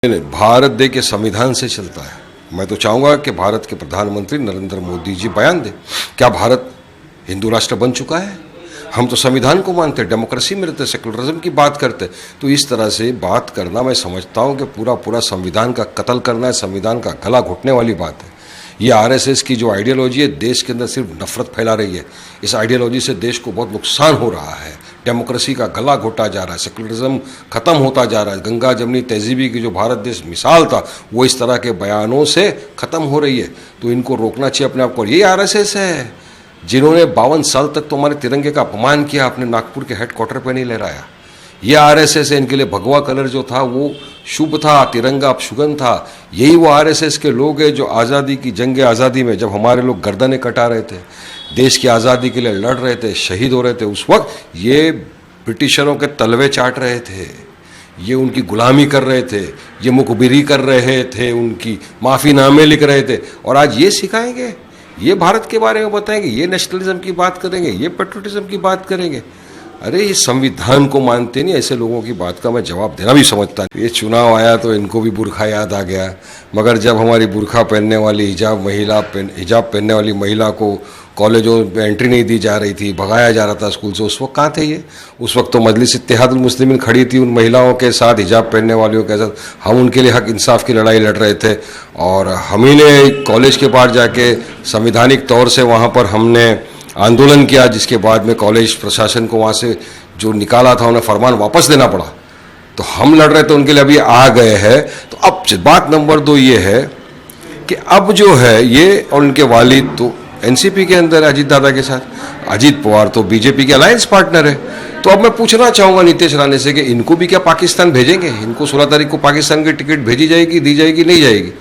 नहीं, भारत देश के संविधान से चलता है। मैं तो चाहूँगा कि भारत के प्रधानमंत्री नरेंद्र मोदी जी बयान दें, क्या भारत हिंदू राष्ट्र बन चुका है? हम तो संविधान को मानते हैं, डेमोक्रेसी में रहते, सेकुलरिज्म की बात करते। तो इस तरह से बात करना मैं समझता हूँ कि पूरा संविधान का कत्ल करना है, संविधान का गला घोटने वाली बात है। ये आरएसएस की जो आइडियोलॉजी है देश के अंदर सिर्फ नफरत फैला रही है। इस आइडियोलॉजी से देश को बहुत नुकसान हो रहा है। डेमोक्रेसी का गला घोटा जा रहा है, सेकुलरिज्म खत्म होता जा रहा है। गंगा जमनी तहजीबी की जो भारत देश मिसाल था वो इस तरह के बयानों से खत्म हो रही है। तो इनको रोकना चाहिए अपने आप को। ये आरएसएस है जिन्होंने 52 साल तक तो हमारे तिरंगे का अपमान किया, अपने नागपुर के हेडक्वार्टर पर नहीं लहराया। ये आरएसएस है, इनके लिए भगवा कलर जो था वो शुभ था, तिरंगा अपशुगन था। यही वो आरएसएस के लोग हैं जो आज़ादी की जंग आज़ादी में जब हमारे लोग गर्दनें कटा रहे थे, देश की आज़ादी के लिए लड़ रहे थे, शहीद हो रहे थे, उस वक्त ये ब्रिटिशरों के तलवे चाट रहे थे, ये उनकी गुलामी कर रहे थे, ये मुखबिरी कर रहे थे, उनकी माफ़ीनामे लिख रहे थे। और आज ये सिखाएंगे, ये भारत के बारे में बताएंगे, ये नेशनलिज्म की बात करेंगे, ये पेट्रोटिज्म की बात करेंगे। अरे ये संविधान को मानते नहीं, ऐसे लोगों की बात का मैं जवाब देना भी समझता नहीं। ये चुनाव आया तो इनको भी बुरखा याद आ गया, मगर जब हमारी बुरखा पहनने वाली हिजाब पहनने वाली महिला को कॉलेजों में एंट्री नहीं दी जा रही थी, भगाया जा रहा था स्कूल से, उस वक्त कहाँ थे ये? उस वक्त तो मजलिस इत्तेहादुल मुस्लिमीन खड़ी थी उन महिलाओं के साथ, हिजाब पहनने वालियों के साथ। हम उनके लिए हक इंसाफ की लड़ाई लड़ रहे थे और हम ही ने कॉलेज के पार जाके संवैधानिक तौर से वहाँ पर हमने आंदोलन किया, जिसके बाद में कॉलेज प्रशासन को वहाँ से जो निकाला था उन्हें फरमान वापस देना पड़ा। तो हम लड़ रहे थे उनके लिए, अभी आ गए हैं। तो अब बात नंबर 2 ये है कि अब जो है ये और उनके वालिद तो एनसीपी के अंदर है अजीत दादा के साथ, अजीत पवार तो बीजेपी के अलायंस पार्टनर है। तो अब मैं पूछना चाहूँगा नीतीश राणे से कि इनको भी क्या पाकिस्तान भेजेंगे? इनको 16 तारीख को पाकिस्तान की टिकट भेजी जाएगी, दी जाएगी, नहीं जाएगी?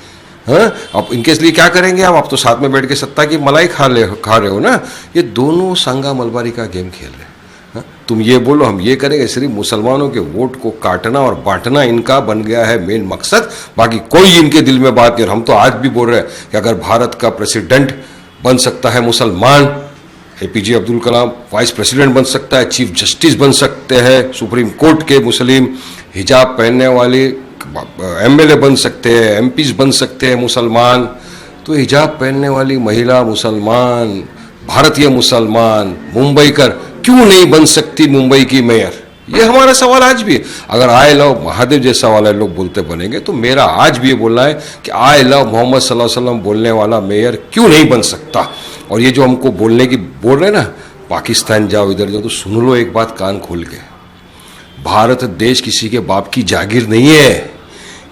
हाँ, अब इनके लिए क्या करेंगे आप तो साथ में बैठ के सत्ता की मलाई खा रहे हो ना। ये दोनों संगा मलबारी का गेम खेल रहे हैं। हाँ? तुम ये बोलो हम ये करेंगे, सिर्फ मुसलमानों के वोट को काटना और बांटना इनका बन गया है मेन मकसद, बाकी कोई इनके दिल में बात नहीं। और हम तो आज भी बोल रहे हैं कि अगर भारत का प्रेसिडेंट बन सकता है मुसलमान, APJ Abdul Kalam vice president बन सकता है, चीफ जस्टिस बन सकते हैं सुप्रीम कोर्ट के मुस्लिम, हिजाब पहनने वाले एमएलए बन सकते हैं, एमपीज बन सकते हैं मुसलमान, तो हिजाब पहनने वाली महिला मुसलमान, भारतीय मुसलमान, मुंबई कर क्यों नहीं बन सकती मुंबई की मेयर? ये हमारा सवाल आज भी है। अगर आई लव महादेव जैसा वाला लोग बोलते बनेंगे तो मेरा आज भी ये बोलना है कि आई लव मोहम्मद सल्लल्लाहु अलैहि वसल्लम बोलने वाला मेयर क्यों नहीं बन सकता? और ये जो हमको बोलने की बोल रहे ना, पाकिस्तान जाओ इधर जाओ, तो सुन लो एक बात कान खोल के, भारत देश किसी के बाप की जागीर नहीं है।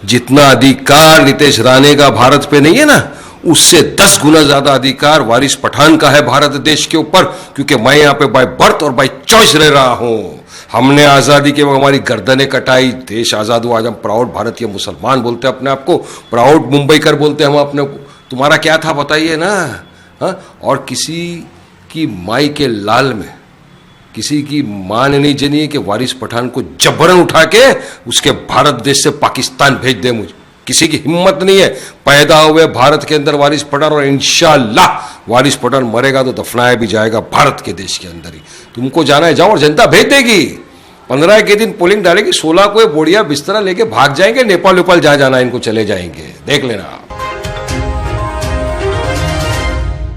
जितना अधिकार नीतीश राणे का भारत पे नहीं है ना, उससे 10 गुना ज्यादा अधिकार वारिस पठान का है भारत देश के ऊपर, क्योंकि मैं यहाँ पे बाय बर्थ और बाय चॉइस रह रहा हूं। हमने आजादी के वक्त हमारी गर्दनें कटाई, देश आजाद हुआ। आज हम प्राउड भारतीय मुसलमान बोलते हैं अपने आप को, प्राउड मुंबई कर बोलते हैं हम अपने को। तुम्हारा क्या था बताइए ना? हाँ? और किसी की माई के लाल में किसी की मां ने नहीं जनी कि वारिस पठान को जबरन उठा के उसके भारत देश से पाकिस्तान भेज दे। मुझे किसी की हिम्मत नहीं है। पैदा हुए भारत के अंदर वारिस पठान, और इंशाल्लाह वारिस पठान मरेगा तो दफनाया भी जाएगा भारत के देश के अंदर ही। तुमको जाना है जाओ, और जनता भेज देगी। 15 के दिन पोलिंग डालेगी, 16 को बोड़िया बिस्तरा लेके भाग जाएंगे, नेपाल वेपाल जहां जाना इनको चले जाएंगे, देख लेना।